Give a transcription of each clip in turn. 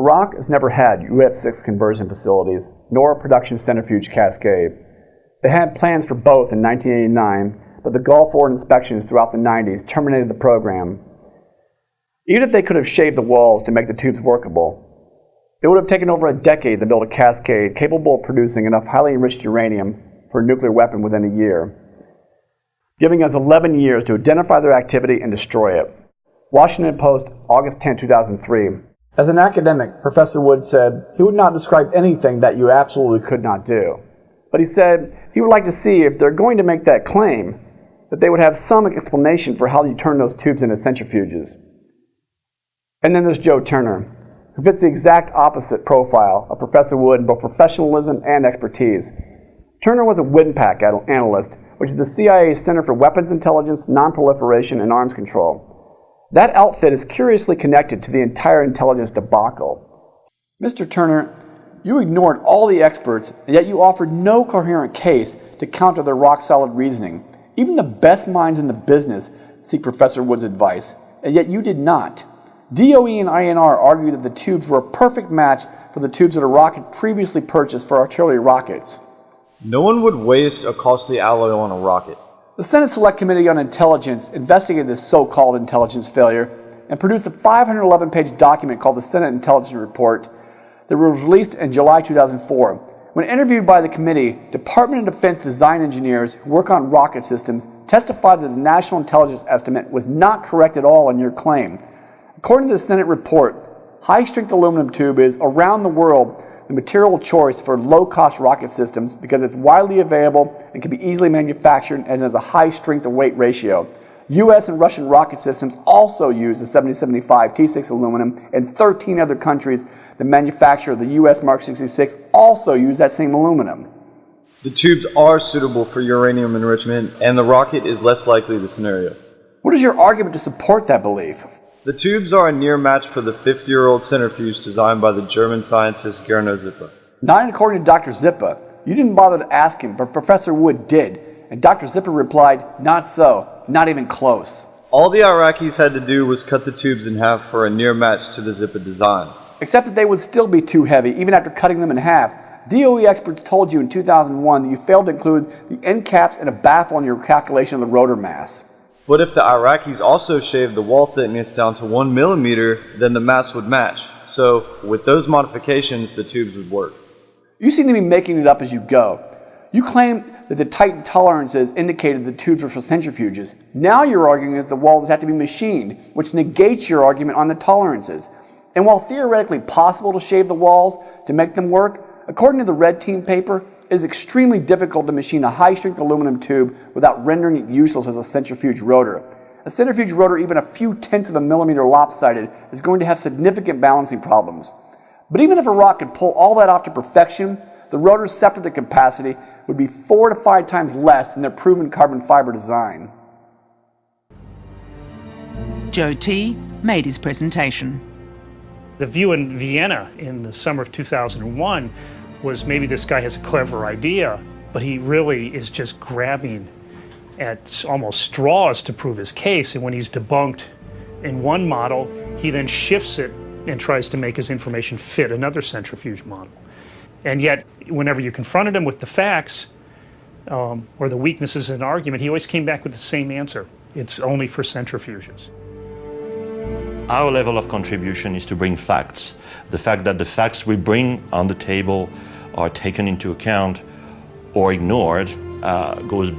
Iraq has never had UF6 conversion facilities, nor a production centrifuge cascade. They had plans for both in 1989, but the Gulf War inspections throughout the 90s terminated the program. Even if they could have shaved the walls to make the tubes workable, it would have taken over a decade to build a cascade capable of producing enough highly enriched uranium for a nuclear weapon within a year, giving us 11 years to identify their activity and destroy it. Washington Post, August 10, 2003. As an academic, Professor Wood said he would not describe anything that you absolutely could not do. But he said he would like to see, if they're going to make that claim, that they would have some explanation for how you turn those tubes into centrifuges. And then there's Joe Turner, who fits the exact opposite profile of Professor Wood in both professionalism and expertise. Turner was a WMD analyst, which is the CIA's Center for Weapons Intelligence, Non-Proliferation, and Arms Control. That outfit is curiously connected to the entire intelligence debacle. Mr. Turner, you ignored all the experts, and yet you offered no coherent case to counter their rock-solid reasoning. Even the best minds in the business seek Professor Wood's advice, and yet you did not. DOE and INR argued that the tubes were a perfect match for the tubes that Iraq had previously purchased for artillery rockets. No one would waste a costly alloy on a rocket. The Senate Select Committee on Intelligence investigated this so-called intelligence failure and produced a 511-page document called the Senate Intelligence Report that was released in July 2004. When interviewed by the committee, Department of Defense design engineers who work on rocket systems testified that the National Intelligence Estimate was not correct at all on your claim. According to the Senate report, high-strength aluminum tube is, around the world, the material choice for low-cost rocket systems because it's widely available and can be easily manufactured and has a high strength-to-weight ratio. U.S. and Russian rocket systems also use the 7075 T6 aluminum, and 13 other countries that manufacture the U.S. Mark 66 also use that same aluminum. The tubes are suitable for uranium enrichment, and the rocket is less likely the scenario. What is your argument to support that belief? The tubes are a near match for the 50-year-old centrifuge designed by the German scientist Gernot Zipper. Not according to Dr. Zipper. You didn't bother to ask him, but Professor Wood did. And Dr. Zipper replied, not so, not even close. All the Iraqis had to do was cut the tubes in half for a near match to the Zipper design. except that they would still be too heavy, even after cutting them in half. DOE experts told you in 2001 that you failed to include the end caps and a baffle in your calculation of the rotor mass. But if the Iraqis also shaved the wall thickness down to 1 millimeter, then the mass would match. So, with those modifications, the tubes would work. You seem to be making it up as you go. You claim that the Titan tolerances indicated the tubes were for centrifuges. Now you're arguing that the walls would have to be machined, which negates your argument on the tolerances. And while theoretically possible to shave the walls to make them work, according to the Red Team paper, it is extremely difficult to machine a high-strength aluminum tube without rendering it useless as a centrifuge rotor. A centrifuge rotor, even a few tenths of a millimeter lopsided, is going to have significant balancing problems. But even if a rock could pull all that off to perfection, the rotor's separative capacity would be 4 to 5 times less than their proven carbon fiber design. Joe T. made his presentation. The view in Vienna in the summer of 2001 was maybe this guy has a clever idea, but he really is just grabbing at almost straws to prove his case. And when he's debunked in one model, he then shifts it and tries to make his information fit another centrifuge model. And yet, whenever you confronted him with the facts or the weaknesses in an argument, he always came back with the same answer. It's only for centrifuges. Our level of contribution is to bring facts. The fact that the facts we bring on the table are taken into account or ignored goes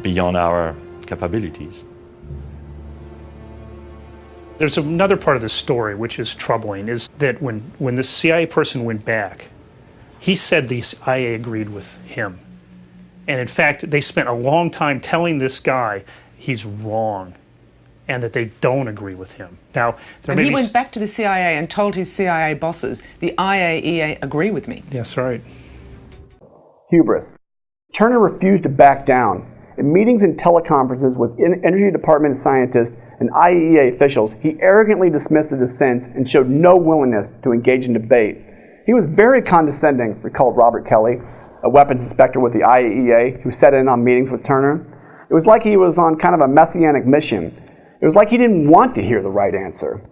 beyond our capabilities. There's another part of this story which is troubling, is that when the CIA person went back, he said the CIA agreed with him. And in fact, they spent a long time telling this guy he's wrong and that they don't agree with him. Now, and he went back to the CIA and told his CIA bosses, the IAEA agree with me. That's right. Hubris. Turner refused to back down. In meetings and teleconferences with Energy Department scientists and IAEA officials, he arrogantly dismissed the dissents and showed no willingness to engage in debate. He was very condescending, recalled Robert Kelly, a weapons inspector with the IAEA who sat in on meetings with Turner. It was like he was on kind of a messianic mission. It was like he didn't want to hear the right answer.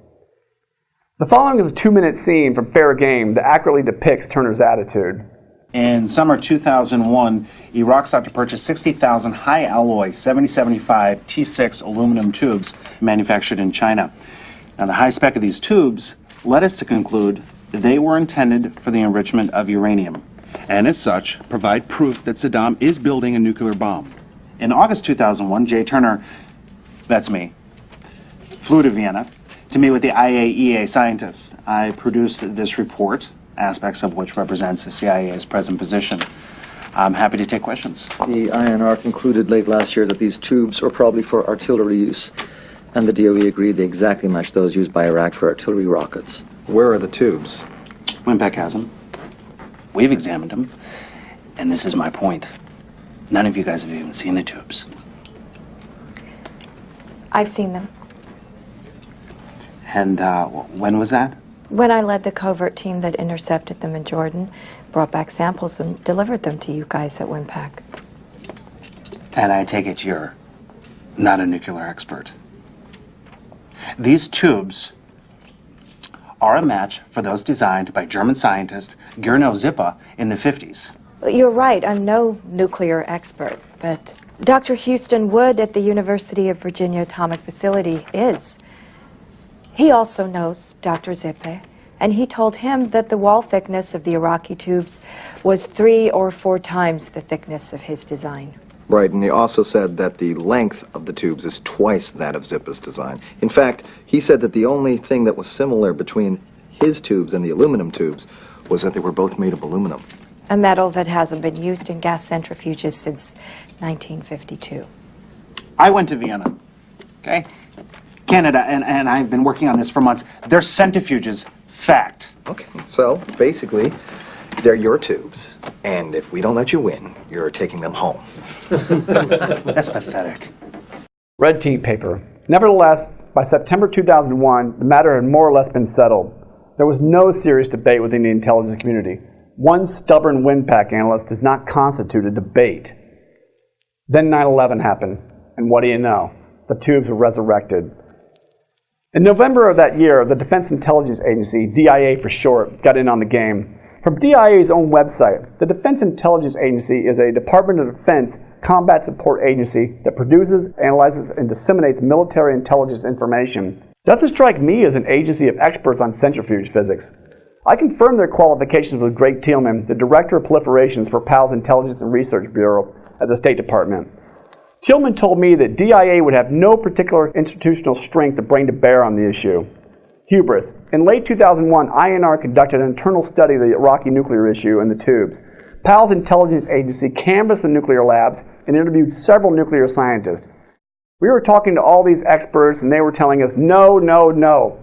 The following is a 2-minute scene from Fair Game that accurately depicts Turner's attitude. In summer 2001, Iraq sought to purchase 60,000 high-alloy 7075 T6 aluminum tubes manufactured in China. Now, the high spec of these tubes led us to conclude they were intended for the enrichment of uranium, and as such, provide proof that Saddam is building a nuclear bomb. In August 2001, Jay Turner, that's me, flew to Vienna to meet with the IAEA scientists. I produced this report, aspects of which represents the CIA's present position. I'm happy to take questions. The INR concluded late last year that these tubes are probably for artillery use, and the DOE agreed they exactly match those used by Iraq for artillery rockets. Where are the tubes? Wimpec has them. We've examined them. And this is my point. None of you guys have even seen the tubes. I've seen them. And when was that? When I led the covert team that intercepted them in Jordan, brought back samples and delivered them to you guys at Wimpec. And I take it you're not a nuclear expert. These tubes are a match for those designed by German scientist Gernot Zipper in the 50s. You're right, I'm no nuclear expert, but Dr. Houston Wood at the University of Virginia Atomic Facility is. He also knows Dr. Zippe, and he told him that the wall thickness of the Iraqi tubes was 3 or 4 times the thickness of his design. Right, and he also said that the length of the tubes is twice that of Zippe's design. In fact, he said that the only thing that was similar between his tubes and the aluminum tubes was that they were both made of aluminum. A metal that hasn't been used in gas centrifuges since 1952. I went to Vienna, okay? Canada, and I've been working on this for months. They're centrifuges, fact. Okay, so basically, they're your tubes, and if we don't let you win, you're taking them home. That's pathetic. Red Team paper. Nevertheless, by September 2001, the matter had more or less been settled. There was no serious debate within the intelligence community. One stubborn Wimpec analyst does not constitute a debate. Then 9/11 happened, and what do you know? The tubes were resurrected. In November of that year, the Defense Intelligence Agency, DIA for short, got in on the game. From DIA's own website, the Defense Intelligence Agency is a Department of Defense combat support agency that produces, analyzes, and disseminates military intelligence information. Doesn't strike me as an agency of experts on centrifuge physics. I confirmed their qualifications with Greg Thielman, the Director of Proliferations for PAL's Intelligence and Research Bureau at the State Department. Thielman told me that DIA would have no particular institutional strength to bring to bear on the issue. Hubris. In late 2001, INR conducted an internal study of the Iraqi nuclear issue and the tubes. PAL's intelligence agency canvassed the nuclear labs and interviewed several nuclear scientists. We were talking to all these experts and they were telling us, no,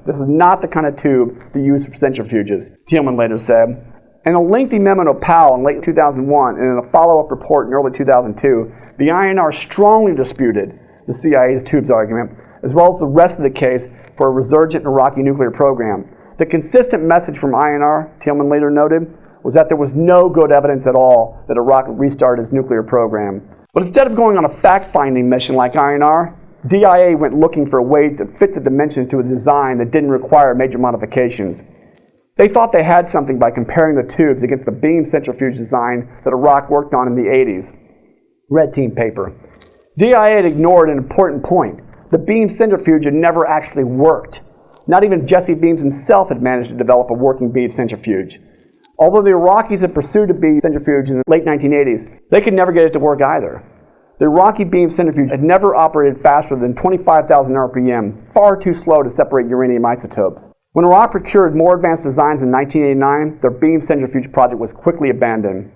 this is not the kind of tube to use for centrifuges, Thielman later said. In a lengthy memo to PAL in late 2001 and in a follow-up report in early 2002, the INR strongly disputed the CIA's tubes argument, as well as the rest of the case for a resurgent Iraqi nuclear program. The consistent message from INR, Thielman later noted, was that there was no good evidence at all that Iraq would restart its nuclear program. But instead of going on a fact-finding mission like INR, DIA went looking for a way to fit the dimensions to a design that didn't require major modifications. They thought they had something by comparing the tubes against the beam centrifuge design that Iraq worked on in the 80s. Red Team paper. DIA had ignored an important point. The beam centrifuge had never actually worked. Not even Jesse Beams himself had managed to develop a working beam centrifuge. Although the Iraqis had pursued a beam centrifuge in the late 1980s, they could never get it to work either. The Iraqi beam centrifuge had never operated faster than 25,000 RPM, far too slow to separate uranium isotopes. When Iraq procured more advanced designs in 1989, their beam centrifuge project was quickly abandoned.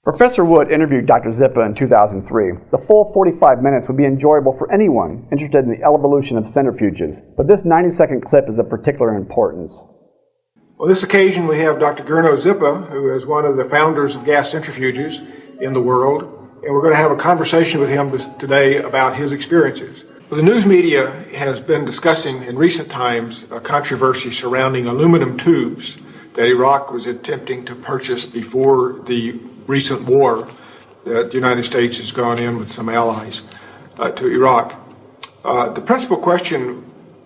Professor Wood interviewed Dr. Zippa in 2003. The full 45 minutes would be enjoyable for anyone interested in the evolution of centrifuges, but this 90-second clip is of particular importance. On this occasion, we have Dr. Gurno Zippa, who is one of the founders of gas centrifuges in the world, and we're going to have a conversation with him today about his experiences. Well, the news media has been discussing in recent times a controversy surrounding aluminum tubes that Iraq was attempting to purchase before the recent war that the United States has gone in with some allies to Iraq. The principal question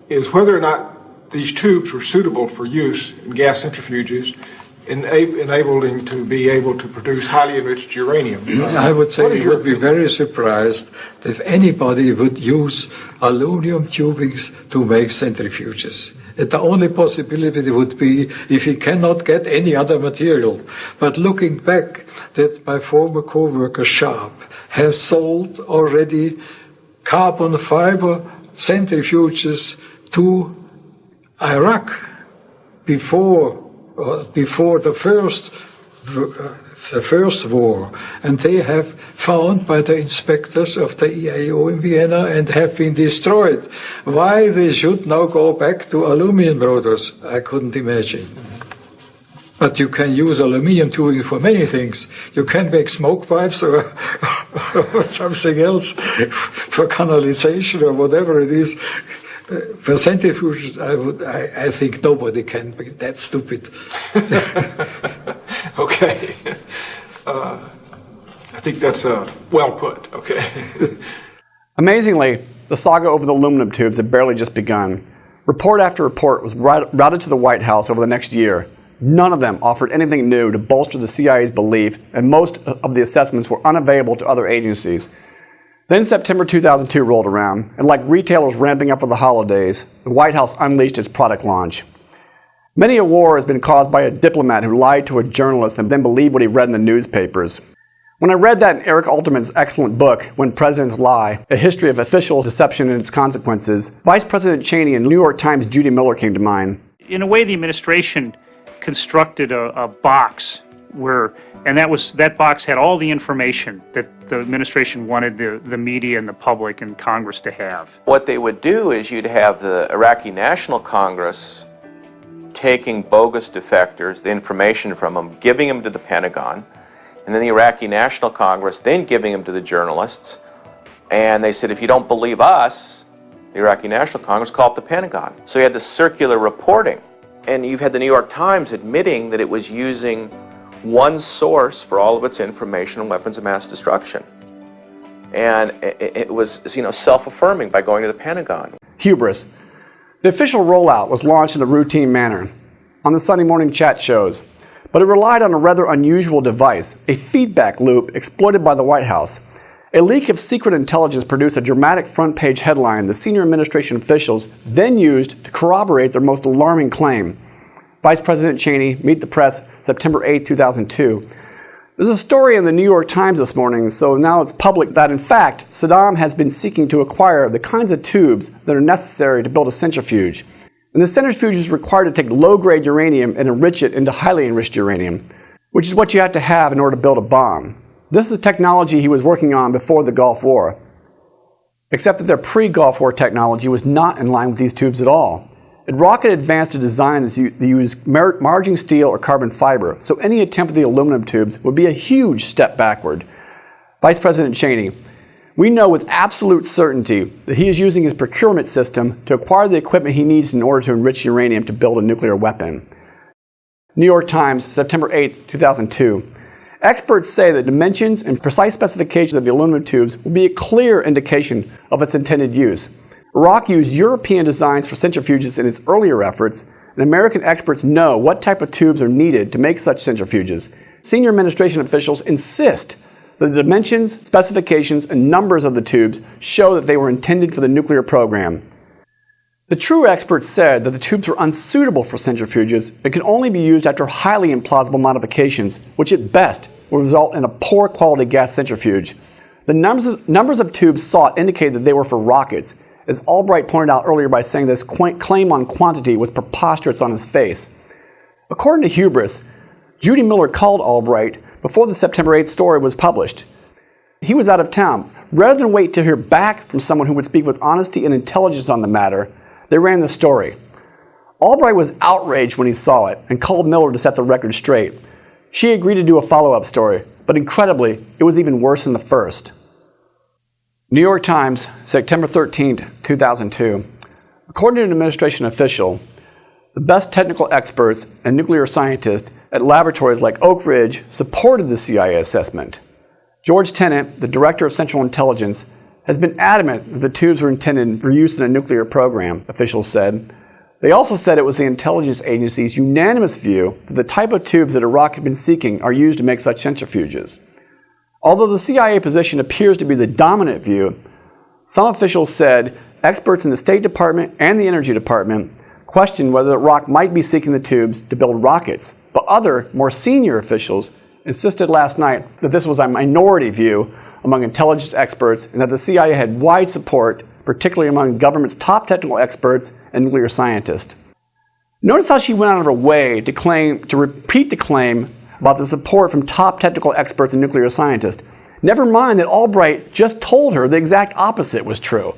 is whether or not these tubes were suitable for use in gas centrifuges, enabling to be able to produce highly enriched uranium. I would say you would be very surprised if anybody would use aluminum tubings to make centrifuges. The only possibility would be if he cannot get any other material. But looking back, that my former co-worker Sharp has sold already carbon fiber centrifuges to Iraq before the first war, and they have found by the inspectors of the EIO in Vienna and have been destroyed. Why they should now go back to aluminum rotors, I couldn't imagine. But you can use aluminium tubing for many things. You can make smoke pipes or something else for canalization or whatever it is. For centrifuges, I think nobody can be that stupid. Okay. I think that's well put. Okay. Amazingly, the saga over the aluminum tubes had barely just begun. Report after report was routed to the White House over the next year. None of them offered anything new to bolster the CIA's belief, and most of the assessments were unavailable to other agencies. Then September 2002 rolled around, and like retailers ramping up for the holidays, the White House unleashed its product launch. Many a war has been caused by a diplomat who lied to a journalist and then believed what he read in the newspapers. When I read that in Eric Alterman's excellent book, When Presidents Lie, A History of Official Deception and Its Consequences, Vice President Cheney and New York Times' Judy Miller came to mind. In a way, the administration constructed a box and that box had all the information that the administration wanted the media and the public and Congress to have. What they would do is you'd have the Iraqi National Congress taking bogus defectors, the information from them, giving them to the Pentagon, and then the Iraqi National Congress then giving them to the journalists. And they said, if you don't believe us, the Iraqi National Congress, call up the Pentagon. So you had this circular reporting. And you've had the New York Times admitting that it was using one source for all of its information on weapons of mass destruction. And it was, self-affirming by going to the Pentagon. Hubris. The official rollout was launched in a routine manner on the Sunday morning chat shows, but it relied on a rather unusual device, a feedback loop exploited by the White House. A leak of secret intelligence produced a dramatic front-page headline the senior administration officials then used to corroborate their most alarming claim. Vice President Cheney, Meet the Press, September 8, 2002. There's a story in the New York Times this morning, so now it's public that, in fact, Saddam has been seeking to acquire the kinds of tubes that are necessary to build a centrifuge. And the centrifuge is required to take low-grade uranium and enrich it into highly enriched uranium, which is what you have to have in order to build a bomb. This is technology he was working on before the Gulf War, except that their pre-Gulf War technology was not in line with these tubes at all. Rocket advanced a design that used margin steel or carbon fiber, so any attempt at the aluminum tubes would be a huge step backward. Vice President Cheney, we know with absolute certainty that he is using his procurement system to acquire the equipment he needs in order to enrich uranium to build a nuclear weapon. New York Times, September 8, 2002. Experts say the dimensions and precise specifications of the aluminum tubes will be a clear indication of its intended use. Iraq used European designs for centrifuges in its earlier efforts, and American experts know what type of tubes are needed to make such centrifuges. Senior administration officials insist that the dimensions, specifications, and numbers of the tubes show that they were intended for the nuclear program. The true experts said that the tubes were unsuitable for centrifuges and could only be used after highly implausible modifications, which at best would result in a poor quality gas centrifuge. The numbers of tubes sought indicated that they were for rockets, as Albright pointed out earlier by saying this claim on quantity was preposterous on his face. According to Hubris, Judy Miller called Albright before the September 8th story was published. He was out of town. Rather than wait to hear back from someone who would speak with honesty and intelligence on the matter, they ran the story. Albright was outraged when he saw it and called Miller to set the record straight. She agreed to do a follow-up story, but incredibly, it was even worse than the first. New York Times, September 13, 2002. According to an administration official, the best technical experts and nuclear scientists at laboratories like Oak Ridge supported the CIA assessment. George Tenet, the director of Central Intelligence, has been adamant that the tubes were intended for use in a nuclear program, officials said. They also said it was the intelligence agency's unanimous view that the type of tubes that Iraq had been seeking are used to make such centrifuges. Although the CIA position appears to be the dominant view, some officials said experts in the State Department and the Energy Department questioned whether Iraq might be seeking the tubes to build rockets, but other, more senior officials insisted last night that this was a minority view among intelligence experts and that the CIA had wide support, particularly among the government's top technical experts and nuclear scientists. Notice how she went out of her way to repeat the claim about the support from top technical experts and nuclear scientists. Never mind that Albright just told her the exact opposite was true.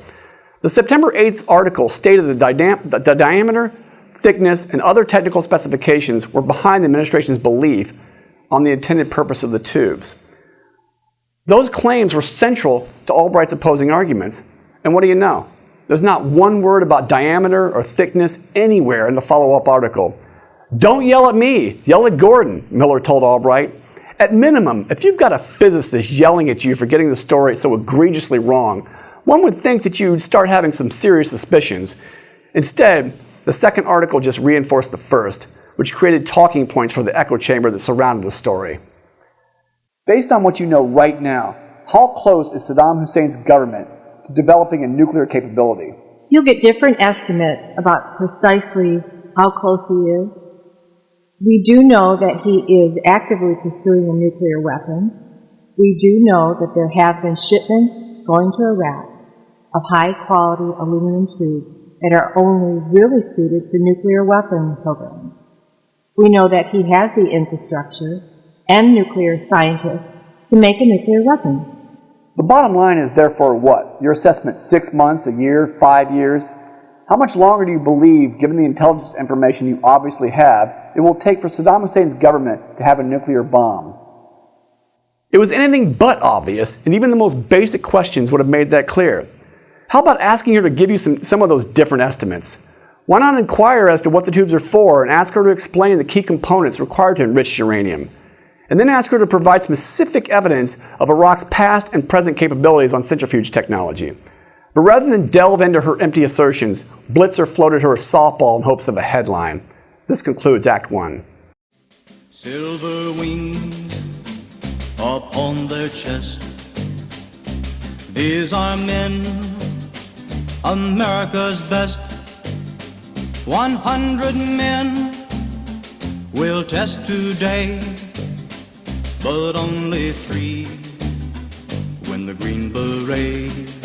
The September 8th article stated that the diameter, thickness, and other technical specifications were behind the administration's belief on the intended purpose of the tubes. Those claims were central to Albright's opposing arguments. And what do you know? There's not one word about diameter or thickness anywhere in the follow-up article. Don't yell at me, yell at Gordon, Miller told Albright. At minimum, if you've got a physicist yelling at you for getting the story so egregiously wrong, one would think that you'd start having some serious suspicions. Instead, the second article just reinforced the first, which created talking points for the echo chamber that surrounded the story. Based on what you know right now, how close is Saddam Hussein's government to developing a nuclear capability? You'll get different estimates about precisely how close he is. We do know that he is actively pursuing a nuclear weapon. We do know that there have been shipments going to Iraq of high-quality aluminum tubes that are only really suited for nuclear weapon programs. We know that he has the infrastructure and nuclear scientists to make a nuclear weapon. The bottom line is therefore what? Your assessment 6 months, a year, 5 years? How much longer do you believe, given the intelligence information you obviously have, it will take for Saddam Hussein's government to have a nuclear bomb? It was anything but obvious, and even the most basic questions would have made that clear. How about asking her to give you some of those different estimates? Why not inquire as to what the tubes are for and ask her to explain the key components required to enrich uranium? And then ask her to provide specific evidence of Iraq's past and present capabilities on centrifuge technology. But rather than delve into her empty assertions, Blitzer floated her a softball in hopes of a headline. This concludes Act 1. Silver wings upon their chest, these are men, America's best. 100 men will test today, but only 3 win the Green Beret.